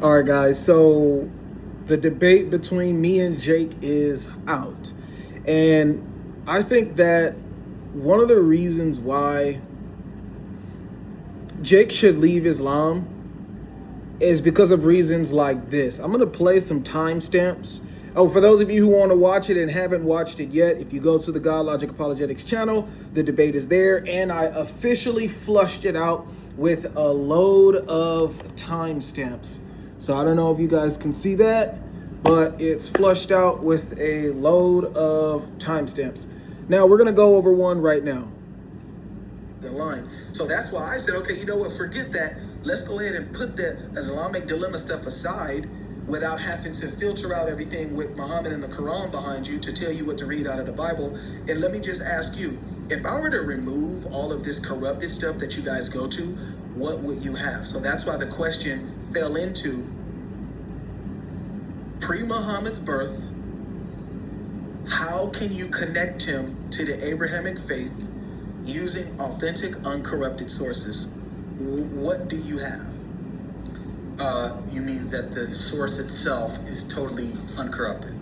All right, guys. So the debate between me and Jake is out. And I think that one of the reasons why Jake should leave Islam is because of reasons like this. I'm going to play some timestamps. Oh, for those of you who want to watch it and haven't watched it yet, if you go to the God Logic Apologetics channel, the debate is there. And I officially flushed it out with a load of timestamps. So I don't know if you guys can see that, but it's flushed out with a load of timestamps. Now we're going to go over one right now. The line. So that's why I said, okay, you know what, forget that. Let's go ahead and put the Islamic dilemma stuff aside without having to filter out everything with Muhammad and the Quran behind you to tell you what to read out of the Bible. And let me just ask you, if I were to remove all of this corrupted stuff that you guys go to, what would you have? So that's why the question fell into pre-Muhammad's birth. How can you connect him to the Abrahamic faith using authentic, uncorrupted sources? What do you have? You mean that the source itself is totally uncorrupted?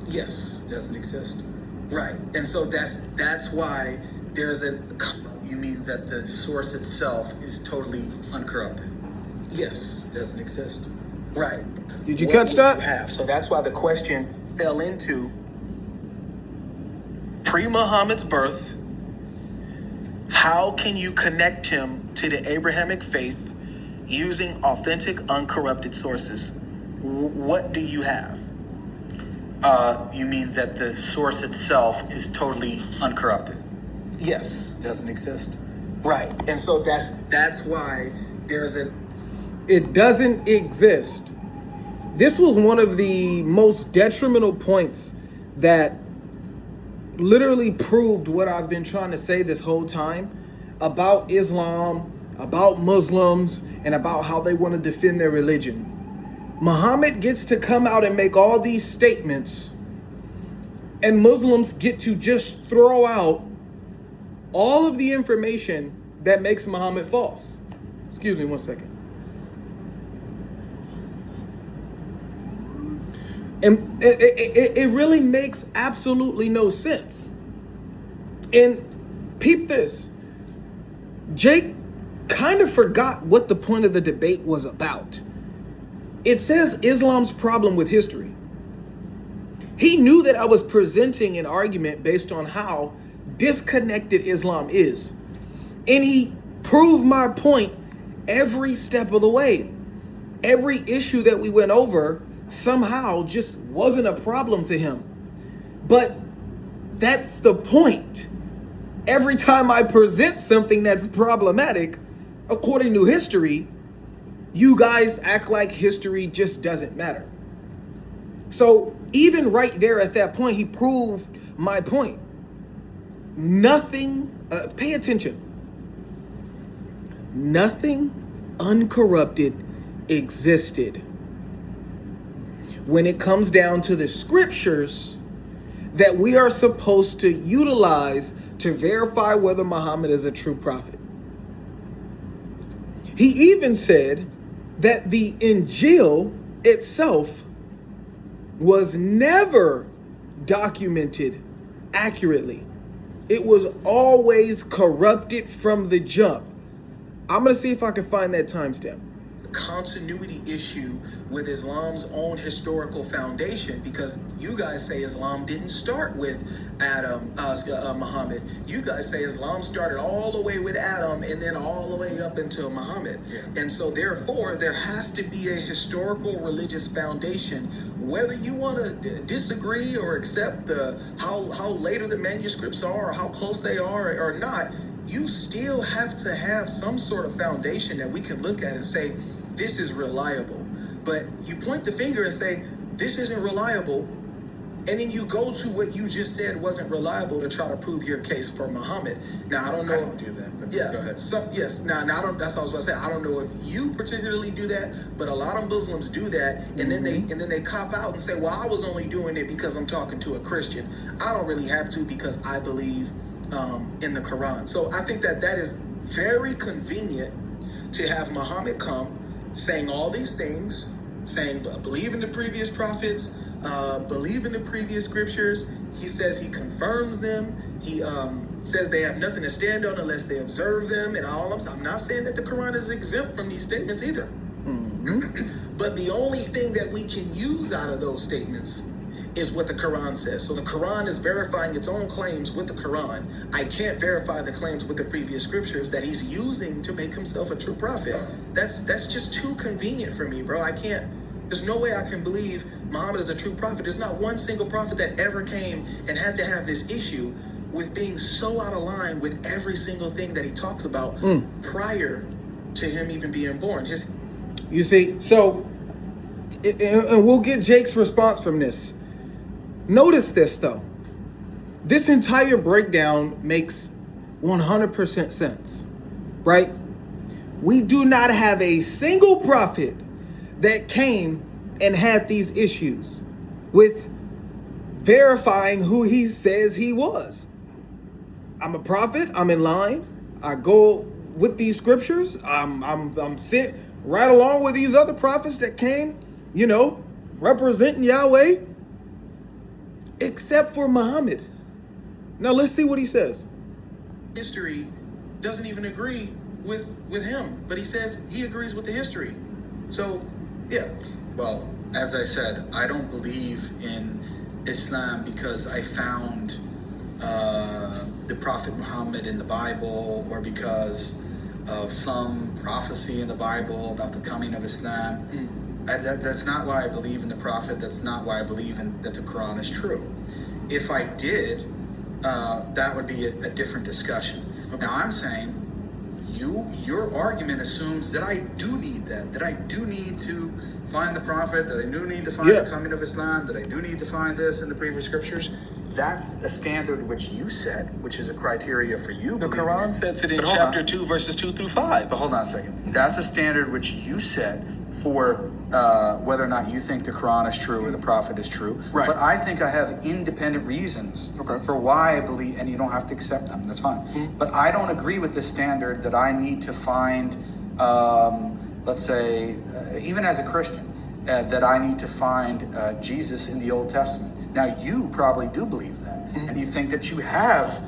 Yes. Doesn't exist? Right. And so that's why there's a... You mean that the source itself is totally uncorrupted? Yes. Doesn't exist? Right. Did you catch that? You have. So that's why the question fell into pre-Muhammad's birth. How can you connect him to the Abrahamic faith using authentic, uncorrupted sources? What do you have? You mean that the source itself is totally uncorrupted? Yes. Doesn't exist? Right. And so that's why there's a... It doesn't exist. This was one of the most detrimental points that literally proved what I've been trying to say this whole time about Islam, about Muslims, and about how they want to defend their religion. Muhammad gets to come out and make all these statements, and Muslims get to just throw out all of the information that makes Muhammad false. Excuse me one second. And it really makes absolutely no sense. And peep this. Jake kind of forgot what the point of the debate was about. It says Islam's problem with history. He knew that I was presenting an argument based on how disconnected Islam is. And he proved my point every step of the way. Every issue that we went over somehow just wasn't a problem to him. But that's the point. Every time I present something that's problematic, according to history, you guys act like history just doesn't matter. So even right there at that point, he proved my point. Nothing, pay attention. Nothing uncorrupted existed when it comes down to the scriptures that we are supposed to utilize to verify whether Muhammad is a true prophet. He even said that the Injil itself was never documented accurately. It was always corrupted from the jump. I'm going to see if I can find that timestamp. Continuity issue with Islam's own historical foundation, because you guys say Islam didn't start with Muhammad. You guys say Islam started all the way with Adam and then all the way up until Muhammad. Yeah. And so therefore there has to be a historical religious foundation, whether you want to disagree or accept how later the manuscripts are or how close they are or not. You still have to have some sort of foundation that we can look at and say, this is reliable. But you point the finger and say, this isn't reliable. And then you go to what you just said wasn't reliable to try to prove your case for Muhammad. Now, I don't know. I don't do that, but yeah, go ahead. Yes. Now, I don't, that's what I was about to say. I don't know if you particularly do that, but a lot of Muslims do that. And then they cop out and say, well, I was only doing it because I'm talking to a Christian. I don't really have to because I believe in the Quran. So I think that is very convenient to have Muhammad come saying all these things, saying, believe in the previous prophets, believe in the previous scriptures. He says he confirms them. He says they have nothing to stand on unless they observe them. And I'm not saying that the Quran is exempt from these statements either. But the only thing that we can use out of those statements is what the Quran says. So the Quran is verifying its own claims with the Quran. I can't verify the claims with the previous scriptures that he's using to make himself a true prophet. That's just too convenient for me, bro. I can't. There's no way I can believe Muhammad is a true prophet. There's not one single prophet that ever came and had to have this issue with being so out of line with every single thing that he talks about prior to him even being born. You see, so, and we'll get Jake's response from this. Notice this, though. This entire breakdown makes 100% sense, right? We do not have a single prophet that came and had these issues with verifying who he says he was. I'm a prophet. I'm in line. I go with these scriptures. I'm sent right along with these other prophets that came, representing Yahweh, except for Muhammad. Now let's see what he says. History doesn't even agree with him, but he says he agrees with the history. So, yeah. Well, as I said, I don't believe in Islam because I found the Prophet Muhammad in the Bible, or because of some prophecy in the Bible about the coming of Islam. That's not why I believe in the Prophet. That's not why I believe that the Quran is true. If I did, that would be a different discussion. Now I'm saying, your argument assumes that I do need that I do need to find the Prophet, that I do need to find the coming of Islam, that I do need to find this in the previous scriptures. That's a standard which you set, which is a criteria for you. The Quran sets it in chapter 2, verses 2 through 5. But hold on a second. That's a standard which you set for whether or not you think the Quran is true or the Prophet is true. Right. But I think I have independent reasons for why I believe, and you don't have to accept them. That's fine. But I don't agree with this standard that I need to find, let's say, even as a Christian, that I need to find Jesus in the Old Testament. Now, you probably do believe that, and you think that you have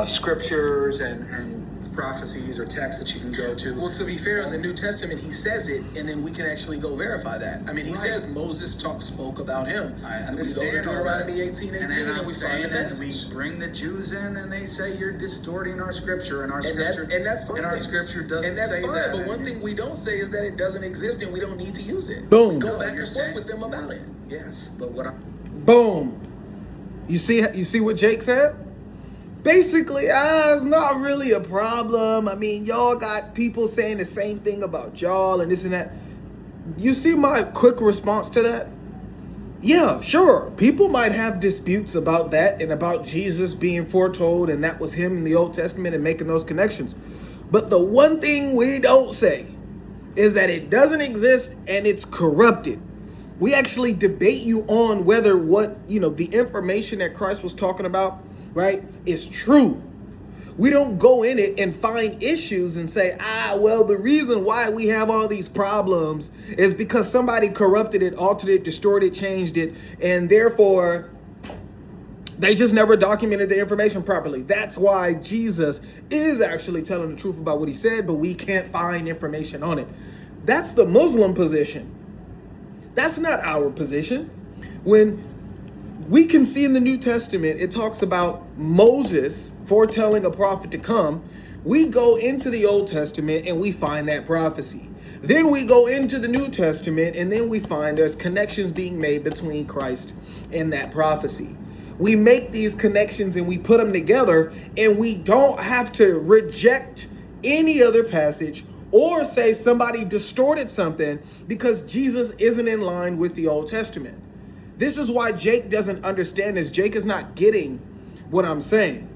scriptures and prophecies or texts that you can go to. Well, to be fair, in the New Testament, he says it, and then we can actually go verify that. I mean, he says Moses spoke about him. I understand. We go to Deuteronomy 18:18, and then and I'm we find saying the that passage. we bring the Jews in, and they say you're distorting our scripture, and our scripture, and that's fine. and our scripture doesn't and that's say fine, that. But one thing we don't say is that it doesn't exist, and we don't need to use it. Boom. We go back You're and forth saying- with them about it. Yes, but what I'm Boom. You see what Jake said? Basically, it's not really a problem. I mean, y'all got people saying the same thing about y'all and this and that. You see my quick response to that? Yeah, sure. People might have disputes about that and about Jesus being foretold and that was him in the Old Testament and making those connections. But the one thing we don't say is that it doesn't exist and it's corrupted. We actually debate you on whether the information that Christ was talking about, right, is true. We don't go in it and find issues and say, the reason why we have all these problems is because somebody corrupted it, altered it, distorted, changed it, and therefore they just never documented the information properly. That's why Jesus is actually telling the truth about what he said, but we can't find information on it. That's the Muslim position. That's not our position. When we can see in the New Testament, it talks about Moses foretelling a prophet to come. We go into the Old Testament and we find that prophecy. Then we go into the New Testament and then we find there's connections being made between Christ and that prophecy. We make these connections and we put them together, and we don't have to reject any other passage or say somebody distorted something because Jesus isn't in line with the Old Testament. This is why Jake doesn't understand this. Jake is not getting what I'm saying.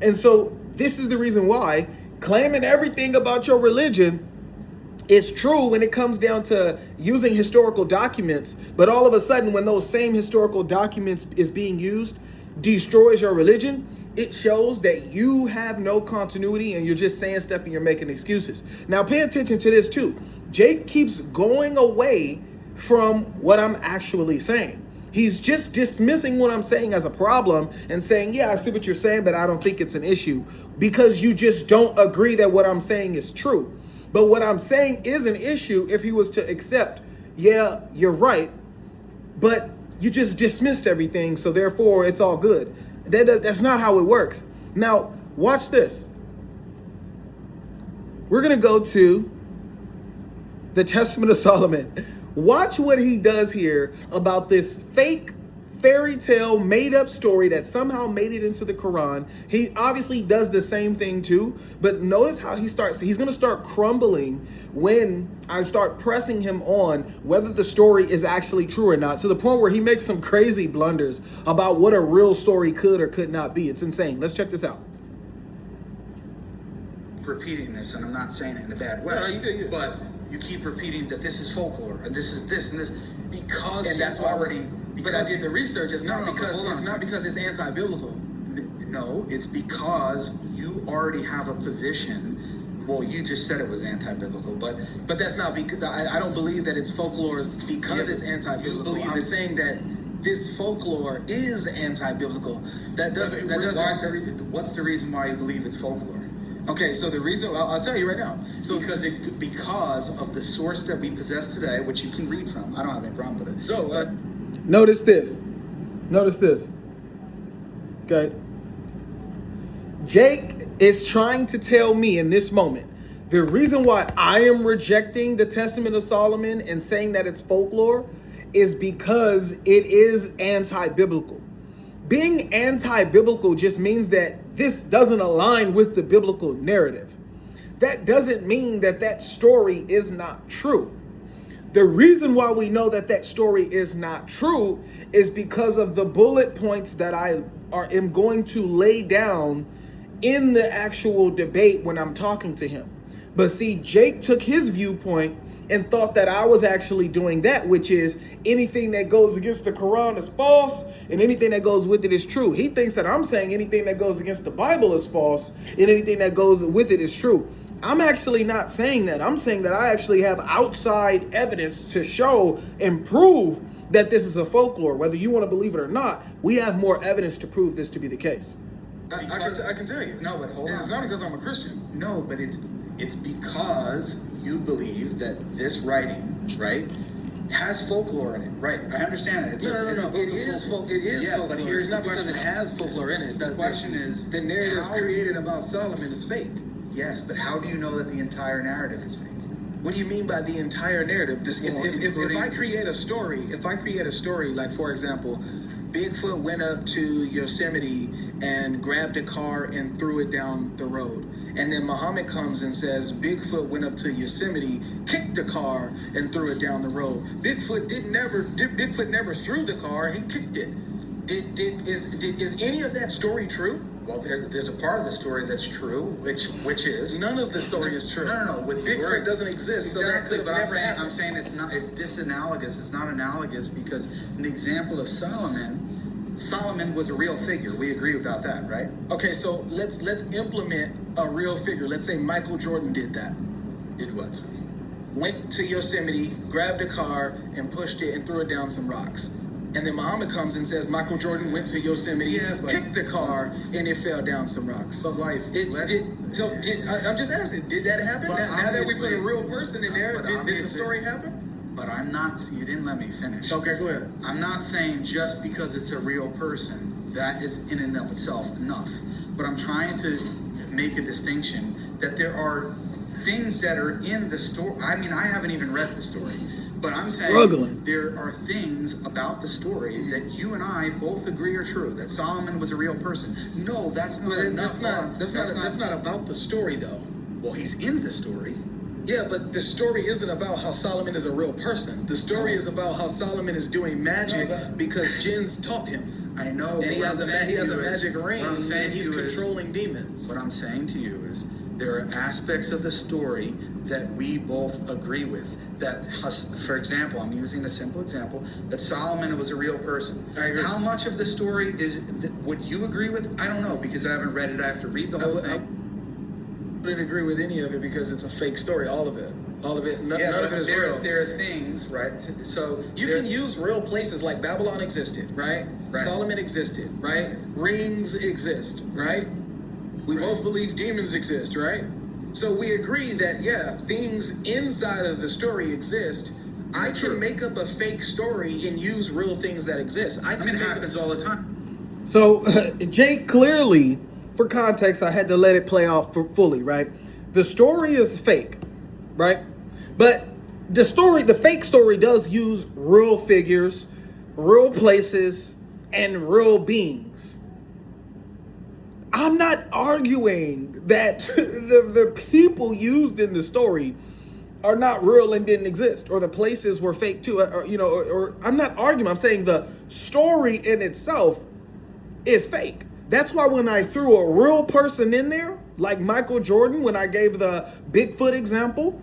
And so this is the reason why claiming everything about your religion is true when it comes down to using historical documents, but all of a sudden when those same historical documents is being used, destroys your religion, it shows that you have no continuity and you're just saying stuff and you're making excuses. Now pay attention to this too. Jake keeps going away from what I'm actually saying. He's just dismissing what I'm saying as a problem and saying, yeah, I see what you're saying, but I don't think it's an issue because you just don't agree that what I'm saying is true. But what I'm saying is an issue if he was to accept, yeah, you're right, but you just dismissed everything, so therefore it's all good. That's not how it works. Now, watch this. We're going to go to the Testament of Solomon. Watch what he does here about this fake fairy tale made up story that somehow made it into the Quran. He obviously does the same thing too, but notice how he's going to start crumbling when I start pressing him on whether the story is actually true or not, to the point where he makes some crazy blunders about what a real story could or could not be. It's insane. Let's check this out. Repeating this, and I'm not saying it in a bad way, but you keep repeating that this is folklore and this is this and this because And that's you why already. but I did the research. It's not No, because hold on it's a not second. because it's anti-biblical. No, it's because you already have a position. Well, you just said it was anti-biblical, but But that's not because I don't believe that it's folklore because Yeah, it's you anti-biblical. believe I'm it's- saying that this folklore is anti-biblical. That doesn't. What's the reason why you believe it's folklore? Okay, so the reason I'll tell you right now. So Because of the source that we possess today, which you can read from. I don't have any problem with it. no, Notice this. Notice this. Okay. Jake is trying to tell me in this moment the reason why I am rejecting the Testament of Solomon and saying that it's folklore is because it is anti-biblical. Being anti-biblical just means that this doesn't align with the biblical narrative. That doesn't mean that that story is not true. The reason why we know that that story is not true is because of the bullet points that I am going to lay down in the actual debate when I'm talking to him. But see, Jake took his viewpoint and thought that I was actually doing that, which is anything that goes against the Quran is false and anything that goes with it is true. He thinks that I'm saying anything that goes against the Bible is false and anything that goes with it is true. I'm actually not saying that. I'm saying that I actually have outside evidence to show and prove that this is a folklore. Whether you want to believe it or not, we have more evidence to prove this to be the case. I can tell you. No, but hold on. It's not because I'm a Christian. No, but it's because you believe that this writing, right, has folklore in it. Right. I understand it. It's No. a book It of is folklore. It is Yeah, folklore. but here's It's not the because it question. has folklore in it. The question is, the narrative how- created about Solomon is fake. Yes, but how do you know that the entire narrative is fake? What do you mean by the entire narrative? Well, If I including- create a story, like for example, Bigfoot went up to Yosemite and grabbed a car and threw it down the road. And then Muhammad comes and says Bigfoot went up to Yosemite, kicked the car, and threw it down the road. Bigfoot never threw the car, he kicked it. Is any of that story true? Well, there's a part of the story that's true, which is None of the story is true. No. With Bigfoot word- doesn't exist, so that Exactly, could but have I'm never saying, happened. I'm saying it's not. It's disanalogous. It's not analogous because in the example of Solomon was a real figure. We agree about that, right? Okay, so let's implement a real figure. Let's say Michael Jordan did that. Did what? Sorry? Went to Yosemite, grabbed a car, and pushed it and threw it down some rocks. And then Muhammad comes and says Michael Jordan went to Yosemite, Yeah, but- kicked the car, and it fell down some rocks. But life. I'm just asking, did that happen? But Now that we put a obviously- real person in there, But did the obviously- story happen? But I'm not. You didn't let me finish. Okay, go ahead. I'm not saying just because it's a real person that is in and of itself enough. But I'm trying to make a distinction that there are things that are in the story. I mean, I haven't even read the story, but I'm saying Struggling. there are things about the story that you and I both agree are true. That Solomon was a real person. No, that's not But enough. that's not about the story though. Well, he's in the story. Yeah, but the story isn't about how Solomon is a real person. The story is about how Solomon is doing magic No, but- because jinns taught him. I know. And he but has what a I'm saying he has to a you is- magic ring what I'm saying and to he's you is- controlling demons. What I'm saying to you is there are aspects of the story that we both agree with. That, for example, I'm using a simple example, that Solomon was a real person. I agree. How much of the story would you agree with? I don't know because I haven't read it. I have to read the whole thing. I wouldn't agree with any of it because it's a fake story, all of it. All of it, Yeah, none of it is real. there are things, right? So You there- can use real places like Babylon existed, right? Right. Solomon existed, right? Rings exist, right? We both believe demons exist, right? So we agree that, yeah, things inside of the story exist. I True. can make up a fake story and use real things that exist. I mean, it make up- happens all the time. So Jake, clearly, for context, I had to let it play out fully, right? The story is fake, right? But the fake story does use real figures, real places, and real beings. I'm not arguing that the people used in the story are not real and didn't exist, or the places were fake too, or I'm not arguing. I'm saying the story in itself is fake. That's why when I threw a real person in there, like Michael Jordan, when I gave the Bigfoot example,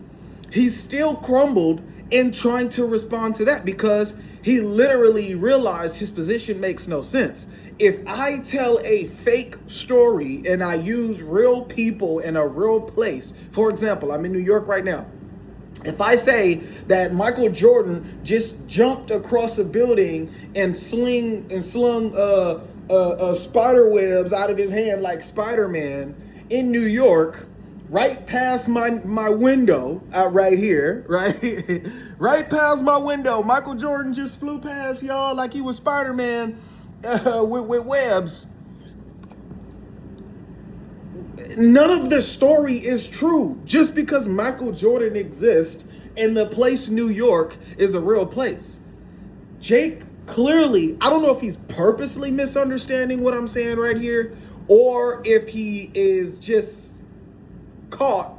he still crumbled in trying to respond to that because he literally realized his position makes no sense. If I tell a fake story and I use real people in a real place, for example, I'm in New York right now. If I say that Michael Jordan just jumped across a building and slung spider webs out of his hand like Spider-Man in New York, right past my window, right here, right, right past my window, Michael Jordan just flew past y'all like he was Spider-Man with webs. None of the story is true. Just because Michael Jordan exists and the place New York is a real place. Jake clearly, I don't know if he's purposely misunderstanding what I'm saying right here, or if he is just caught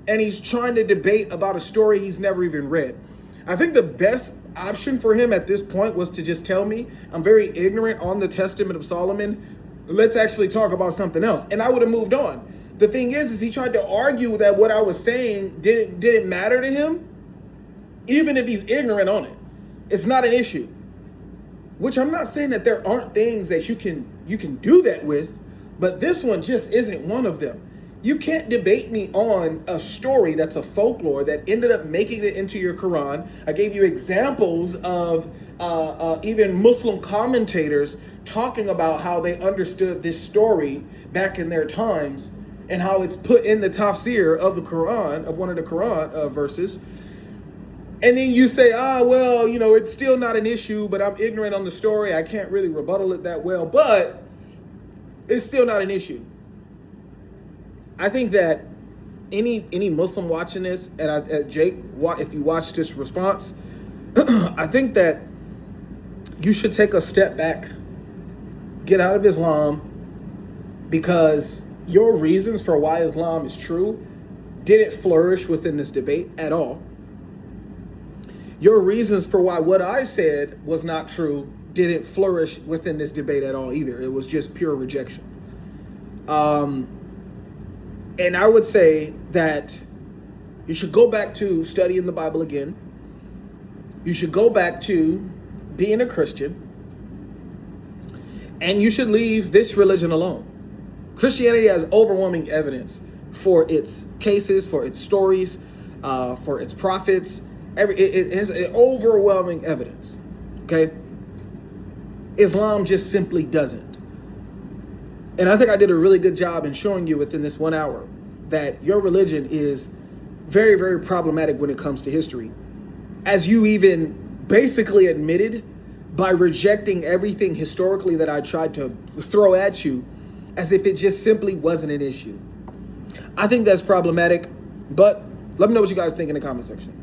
and he's trying to debate about a story he's never even read. I think the best option for him at this point was to just tell me, I'm very ignorant on the Testament of Solomon. Let's actually talk about something else. And I would have moved on. The thing is he tried to argue that what I was saying didn't matter to him, even if he's ignorant on it. It's not an issue. Which I'm not saying that there aren't things that you can do that with, but this one just isn't one of them. You can't debate me on a story that's a folklore that ended up making it into your Quran. I gave you examples of even Muslim commentators talking about how they understood this story back in their times and how it's put in the tafsir of the Quran, of one of the Quran verses. And then you say, well, it's still not an issue, but I'm ignorant on the story. I can't really rebuttal it that well, but it's still not an issue. I think that any Muslim watching this, and Jake, if you watch this response, I think that you should take a step back, get out of Islam, because your reasons for why Islam is true didn't flourish within this debate at all. Your reasons for why what I said was not true didn't flourish within this debate at all either. It was just pure rejection. And I would say that you should go back to studying the Bible again. You should go back to being a Christian. And you should leave this religion alone. Christianity has overwhelming evidence for its cases, for its stories, for its prophets. It has overwhelming evidence. Okay? Islam just simply doesn't. And I think I did a really good job in showing you within this 1 hour that your religion is very, very problematic when it comes to history. As you even basically admitted by rejecting everything historically that I tried to throw at you as if it just simply wasn't an issue. I think that's problematic, but let me know what you guys think in the comment section.